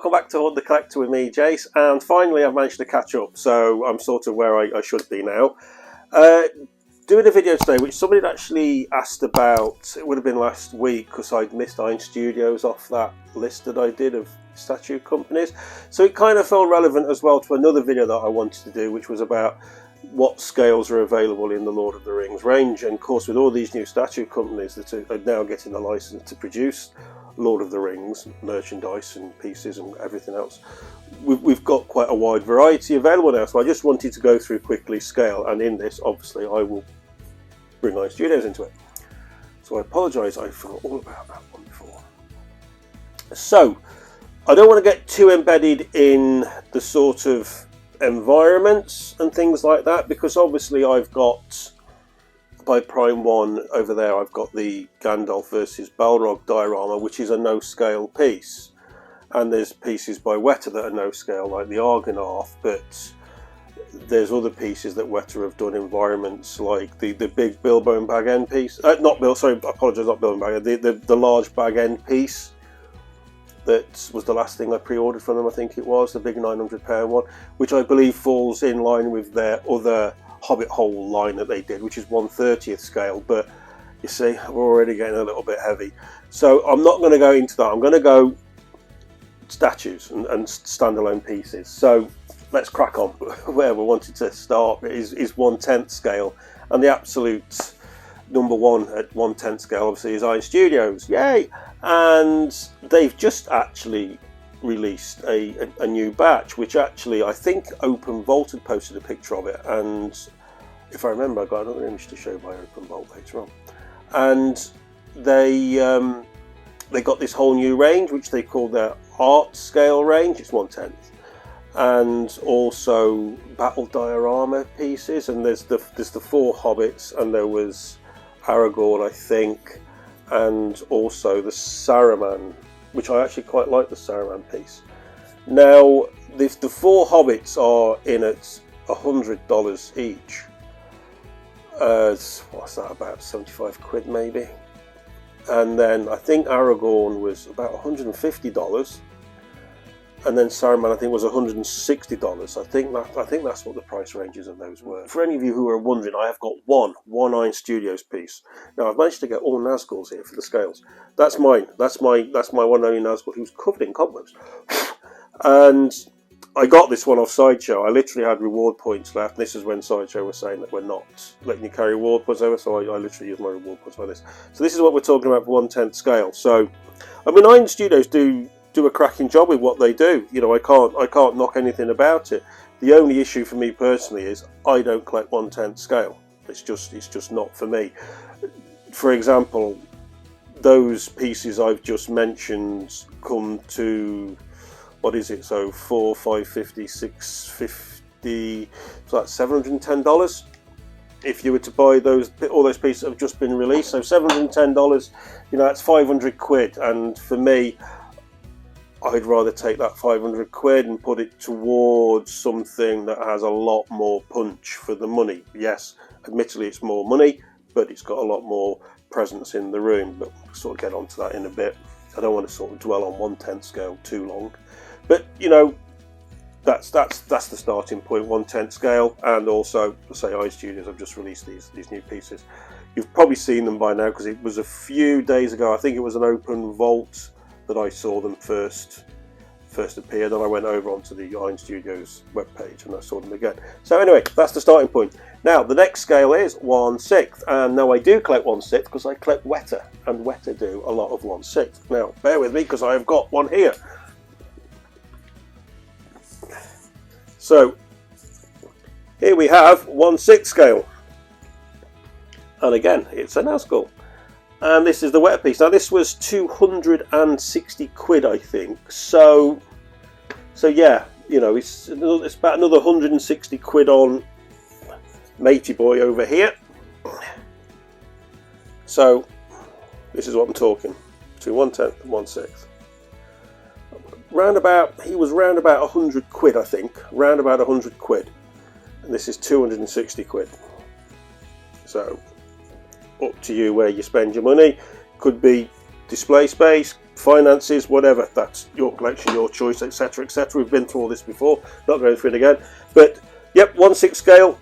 welcome back to Hunt the Collector with me, Jace, and finally I've managed to catch up, so I'm sort of where I should be now. Doing a video today which somebody had actually asked about. It would have been last week because I'd missed Iron Studios off that list that I did of statue companies, so it kind of felt relevant as well to another video that I wanted to do, which was about what scales are available in the Lord of the Rings range. And of course, with all these new statue companies that are now getting the license to produce Lord of the Rings merchandise and pieces and everything else, we've got quite a wide variety available now. So I just wanted to go through quickly scale, and in this obviously I will bring Iron Studios into it. So I apologise, I forgot all about that one before. So I don't want to get too embedded in the sort of environments and things like that, because obviously I've got, by Prime 1 over there, I've got the Gandalf versus Balrog diorama, which is a no scale piece, and there's pieces by Weta that are no scale, like the Argonauth, but there's other pieces that Weta have done environments, like the big Bilbo and Bag End piece, not Bill, sorry, I apologise, not Bilbo and Bag End, the large Bag End piece that was the last thing I pre-ordered from them, I think it was, the big £900 one, which I believe falls in line with their other Hobbit Hole line that they did, which is 1/30th scale. But you see, we're already getting a little bit heavy, so I'm not going to go into that. I'm going to go statues and standalone pieces. So let's crack on. Where we wanted to start is 1/10th scale, and the absolute number one at 1/10th scale obviously is Iron Studios. Yay! And they've just actually released a new batch, which actually I think Open Vault had posted a picture of it, and if I remember, I got another image to show by Open Vault later on. And they got this whole new range which they call their art scale range. It's 1/10th, and also battle diorama pieces, and there's the 4 hobbits, and there was Aragorn, I think, and also the Saruman, which I actually quite like the Saruman piece. Now, the 4 hobbits are in at $100 each. What's that, about 75 quid maybe? And then I think Aragorn was about $150, and then Saruman I think was $160. I think that's what the price ranges of those were. For any of you who are wondering, I have got one Iron Studios piece. Now I've managed to get all Nazguls here for the scales. That's mine. That's my one and only Nazgul, who's covered in cobwebs. And I got this one off Sideshow. I literally had reward points left. This is when Sideshow was saying that we're not letting you carry reward points over, so I literally used my reward points for this. So this is what we're talking about for 1/10th scale. So I mean, Iron Studios do a cracking job with what they do. You know, I can't knock anything about it. The only issue for me personally is I don't collect 1/10th scale. It's just not for me. For example, those pieces I've just mentioned come to, what is it? So 4, 550, 650. So that's $710. If you were to buy all those pieces that have just been released, so $710. You know, that's 500 quid, and for me, I'd rather take that 500 quid and put it towards something that has a lot more punch for the money. Yes, admittedly it's more money, but it's got a lot more presence in the room. But we'll sort of get onto that in a bit. I don't want to sort of dwell on 1/10th scale too long. But you know, that's the starting point, 1/10th scale. And also, say Iron Studios have just released these new pieces. You've probably seen them by now because it was a few days ago. I think it was an Open Vault that I saw them first appear. Then I went over onto the Iron Studios webpage and I saw them again. So anyway, that's the starting point. Now the next scale is 1/6, and now I do collect 1/6 because I collect Weta, and Weta do a lot of 1/6. Now bear with me because I have got one here. So here we have 1/6 scale, and again it's a Nazgul. And this is the Weta piece. Now this was 260 quid, I think. So yeah, you know, it's about another 160 quid on Matey Boy over here. So this is what I'm talking. Between 1/10th and 1/6. He was round about 100 quid, I think. Round about 100 quid. And this is 260 quid. So up to you where you spend your money. Could be display space, finances, whatever. That's your collection, your choice, etc., etc. We've been through all this before, not going through it again. But yep, 1/6 scale,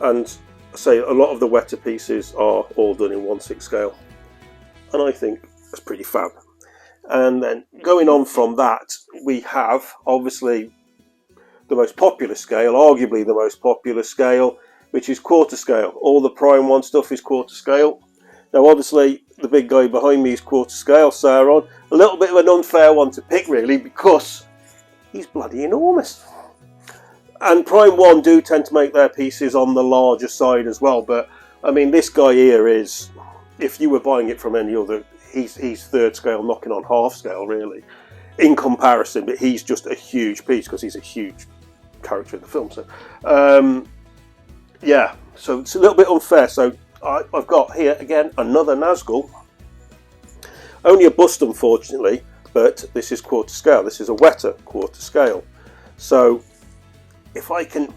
and I say a lot of the wetter pieces are all done in 1/6 scale, and I think that's pretty fab. And then going on from that, we have obviously the most popular scale, arguably the most popular scale, which is quarter scale. All the Prime 1 stuff is quarter scale. Now obviously the big guy behind me is quarter scale, Sauron. A little bit of an unfair one to pick really, because he's bloody enormous. And Prime 1 do tend to make their pieces on the larger side as well, but I mean this guy here is, if you were buying it from any other, he's third scale, knocking on half scale really, in comparison, but he's just a huge piece because he's a huge character in the film. So yeah, so it's a little bit unfair. So I've got here again another Nazgul, only a bust unfortunately, but this is quarter scale. This is a wetter quarter scale. So if I can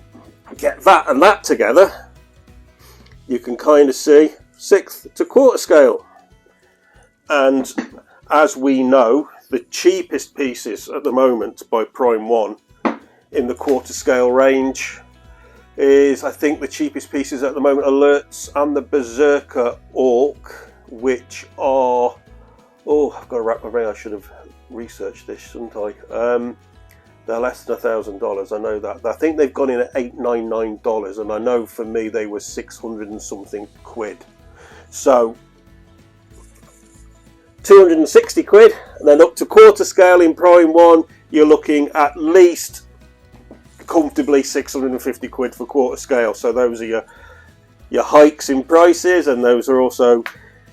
get that and that together, you can kind of see 1/6 to quarter scale. And as we know, the cheapest pieces at the moment by Prime 1 in the quarter scale range is, I think the cheapest pieces at the moment are Lurtz and the Berserker Orc, which are, oh, I've got to wrap my brain, I should have researched this, shouldn't I? They're less than $1,000, I know that. I think they've gone in at $899, and I know for me they were 600 and something quid. So 260 quid, and then up to quarter scale in Prime 1, you're looking at least comfortably 650 quid for quarter scale. So those are your hikes in prices, and those are also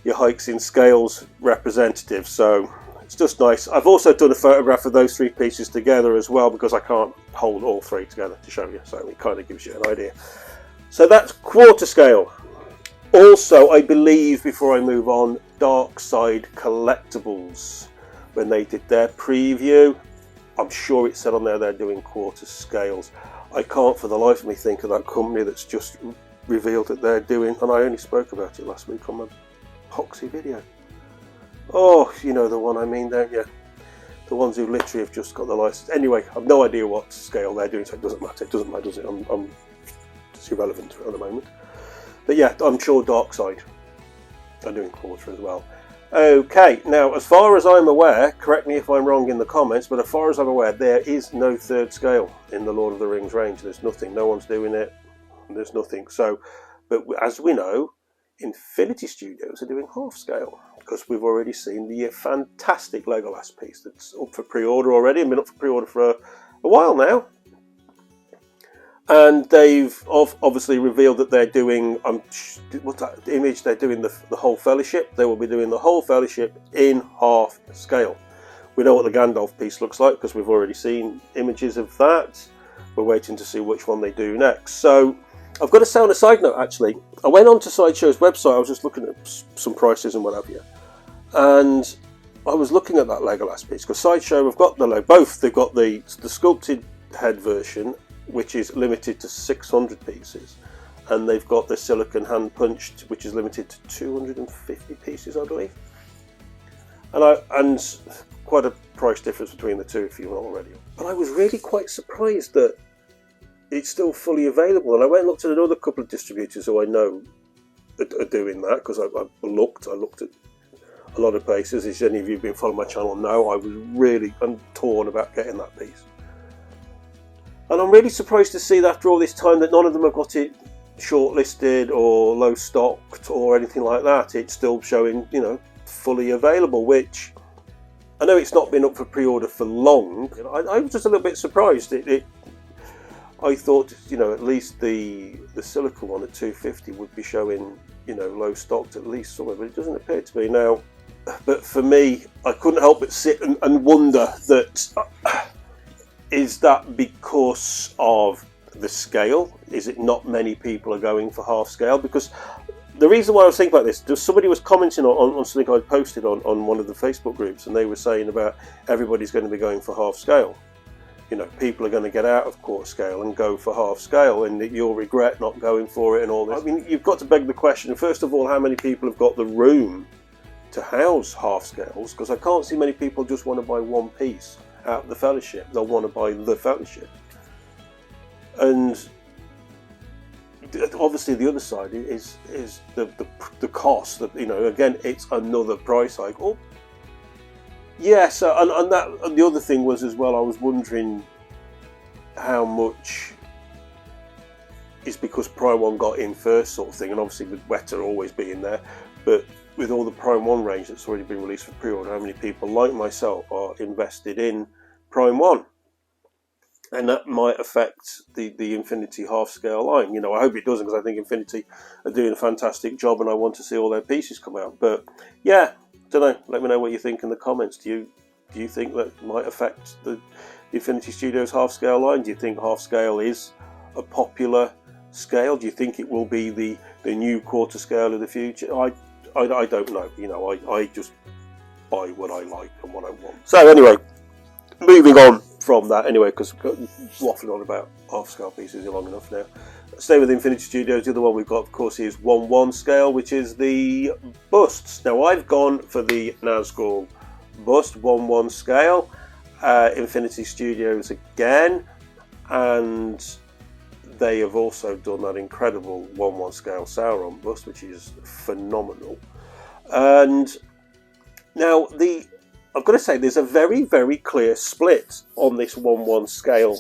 your hikes in scales representatives. So it's just nice. I've also done a photograph of those three pieces together as well, because I can't hold all three together to show you, so it kind of gives you an idea. So that's quarter scale. Also, I believe, before I move on, Dark Side Collectibles, when they did their preview, I'm sure it said on there they're doing quarter scales. I can't for the life of me think of that company that's just revealed that they're doing, and I only spoke about it last week on my Hoxie video. Oh, you know the one I mean, don't you? The ones who literally have just got the license. Anyway, I've no idea what scale they're doing, so it doesn't matter. It doesn't matter, does it? It's irrelevant at the moment. But yeah, I'm sure Dark Side are doing quarter as well. Okay, now as far as I'm aware, correct me if I'm wrong in the comments, but as far as I'm aware, there is no third scale in the Lord of the Rings range. There's nothing. No one's doing it. There's nothing. So, but as we know, Infinity Studios are doing half scale, because we've already seen the fantastic Legolas piece that's up for pre-order already, and been up for pre-order for a while now. And they've obviously revealed that they're doing, what's that image? They're doing the whole Fellowship. They will be doing the whole Fellowship in half scale. We know what the Gandalf piece looks like, because we've already seen images of that. We're waiting to see which one they do next. So I've got to say on a side note, actually, I went on to Sideshow's website. I was just looking at some prices and what have you, and I was looking at that Legolas piece, because Sideshow have got both. They've got the sculpted head version, which is limited to 600 pieces, and they've got the silicone hand punched, which is limited to 250 pieces, I believe. And quite a price difference between the two if you're not already. But I was really quite surprised that it's still fully available, and I went and looked at another couple of distributors who I know are doing that, because I looked at a lot of places. As any of you who've been following my channel know, I was really torn about getting that piece. And I'm really surprised to see that after all this time that none of them have got it shortlisted or low stocked or anything like that. It's still showing, you know, fully available, which I know it's not been up for pre-order for long. I was just a little bit surprised. I thought, you know, at least the silicone one at 250 would be showing, you know, low stocked at least somewhere, but it doesn't appear to be now. But for me, I couldn't help but sit and wonder that. Is that because of the scale? Is it not many people are going for half scale? Because the reason why I was thinking about this, somebody was commenting on something I posted on one of the Facebook groups, and they were saying about everybody's going to be going for half scale. You know, people are going to get out of quarter scale and go for half scale, and you'll regret not going for it and all this. I mean, you've got to beg the question, first of all, how many people have got the room to house half scales, because I can't see many people just want to buy one piece out of the Fellowship. They'll want to buy the Fellowship. And obviously the other side is the cost. That, you know, again, it's another price hike. Oh, yeah. So and the other thing was as well, I was wondering how much is because Prime 1 got in first, sort of thing, and obviously with Weta always being there, but with all the Prime 1 range that's already been released for pre-order, how many people like myself are invested in Prime 1? And that might affect the Infinity half-scale line. You know, I hope it doesn't, because I think Infinity are doing a fantastic job and I want to see all their pieces come out. But yeah, don't know. Let me know what you think in the comments. Do you think that might affect the Infinity Studios half-scale line? Do you think half-scale is a popular scale? Do you think it will be the new quarter scale of the future? I don't know. You know, I just buy what I like and what I want. So anyway, moving on from that anyway, because waffling on about half-scale pieces is long enough now. Stay with Infinity Studios. The other one we've got, of course, is 1/1 scale, which is the busts. Now, I've gone for the Nazgul bust 1/1 scale. Infinity Studios again, and they have also done that incredible 1/1 scale Sauron bust, which is phenomenal. And now I've got to say, there's a very, very clear split on this 1/1 scale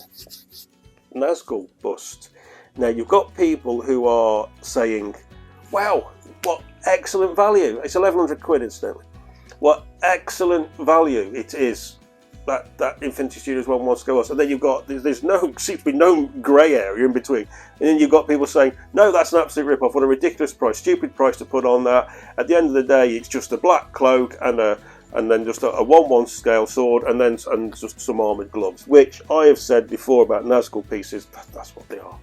Nazgul bust. Now, you've got people who are saying, wow, what excellent value. It's 1,100 quid incidentally. What excellent value it is, that Infinity Studios 1/1 scale bust. And then you've got, seems to be no grey area in between. And then you've got people saying, no, that's an absolute rip-off. What a ridiculous price, stupid price to put on that. At the end of the day, it's just a black cloak and then just a 1/1 scale sword, and just some armoured gloves, which I have said before about Nazgul pieces. That's what they are.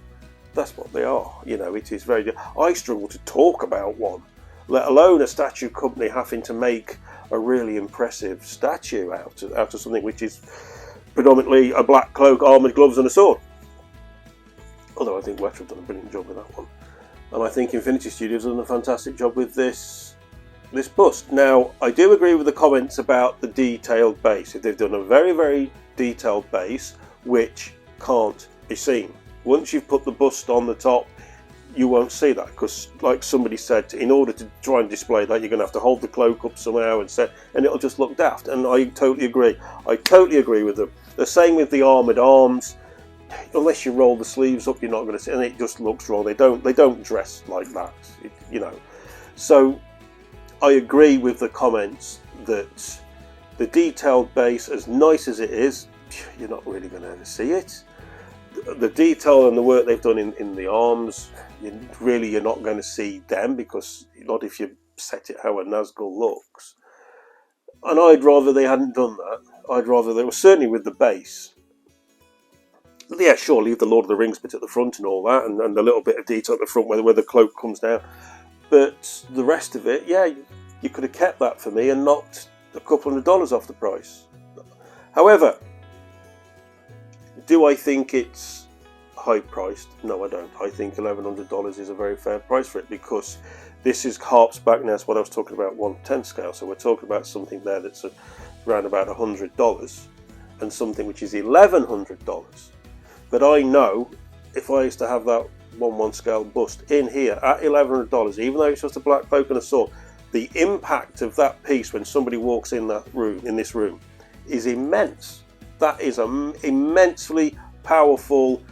That's what they are. You know, it is very. I struggle to talk about one, let alone a statue company having to make a really impressive statue out of something which is predominantly a black cloak, armoured gloves, and a sword. Although I think Weta have done a brilliant job with that one, and I think Infinity Studios have done a fantastic job with this bust. Now, I do agree with the comments about the detailed base. They've done a very, very detailed base which can't be seen. Once you've put the bust on the top, you won't see that, because like somebody said, in order to try and display that, you're going to have to hold the cloak up somehow and it'll just look daft. And I totally agree. I totally agree with them. The same with the armoured arms. Unless you roll the sleeves up, you're not going to see, and it just looks wrong. They don't dress like that, you know. So I agree with the comments that the detailed base, as nice as it is, you're not really going to see it. The detail and the work they've done in the arms, you're not going to see them, because not if you set it how a Nazgul looks. And I'd rather they hadn't done that. I'd rather they were, certainly with the base. Yeah, sure, leave the Lord of the Rings bit at the front and all that, and the little bit of detail at the front where the cloak comes down. But the rest of it, yeah, you could have kept that for me and knocked a couple $100 off the price. However, do I think it's high priced? No, I don't. I think $1,100 is a very fair price for it, because this harps back now to what I was talking about 1/10 scale. So we're talking about something there that's around about $100 and something which is $1,100. But I know if I used to have that 1/1 scale bust in here at $1,100, even though it's just a black cloak and a sword, the impact of that piece when somebody walks in this room, is immense. That is an immensely powerful,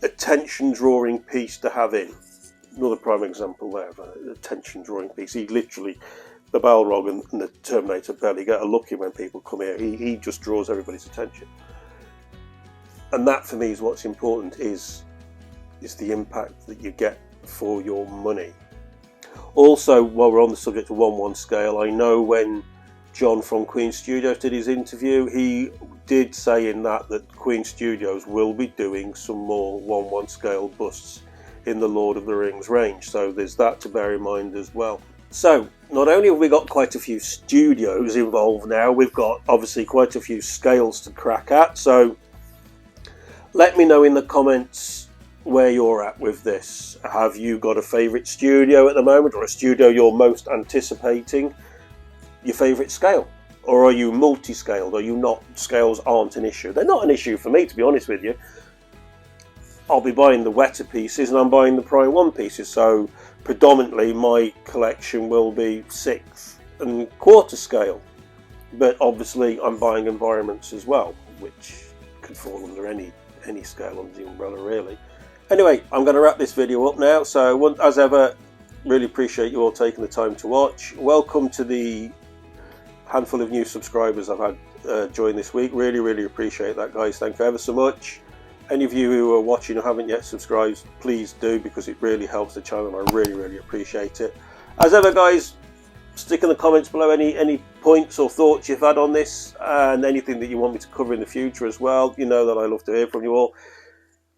attention-drawing piece to have in. Another prime example there of an attention-drawing piece. He literally, the Balrog and the Terminator barely get a look in when people come here. He just draws everybody's attention. And that, for me, is what's important, is the impact that you get for your money. Also, while we're on the subject of 1/1 scale, I know when John from Queen Studios did his interview, he did say in that Queen Studios will be doing some more 1/1 scale busts in the Lord of the Rings range. So there's that to bear in mind as well. So not only have we got quite a few studios involved now, we've got obviously quite a few scales to crack at. So let me know in the comments where you're at with this. Have you got a favourite studio at the moment, or a studio you're most anticipating? your favourite scale? Or are you multi-scaled? Are you not? Scales aren't an issue. They're not an issue for me, to be honest with you. I'll be buying the Weta pieces and I'm buying the Prime 1 pieces, so predominantly my collection will be 1/6 and 1/4 scale. But obviously I'm buying environments as well, which could fall under any scale under the umbrella, really. Anyway, I'm going to wrap this video up now, so as ever, really appreciate you all taking the time to watch. Welcome to the handful of new subscribers I've had join this week. Really appreciate that, guys. Thank you ever so much. Any of you who are watching who haven't yet subscribed, please do, because it really helps the channel and I really appreciate it. As ever, guys, stick in the comments below any points or thoughts you've had on this and anything that you want me to cover in the future as well. You know that I love to hear from you all.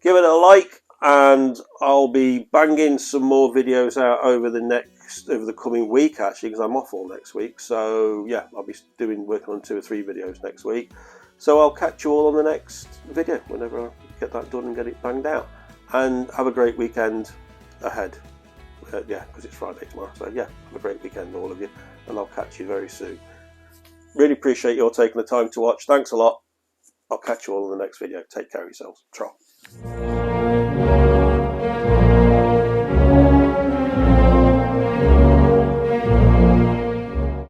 Give it a like, and I'll be banging some more videos out over the coming week, actually, because I'm off all next week. So yeah, I'll be working on 2 or 3 videos next week. So I'll catch you all on the next video whenever I get that done and get it banged out. And have a great weekend ahead. Yeah, because it's Friday tomorrow. So yeah, have a great weekend, all of you, and I'll catch you very soon. Really appreciate you all taking the time to watch. Thanks a lot. I'll catch you all in the next video. Take care of yourselves. Ciao.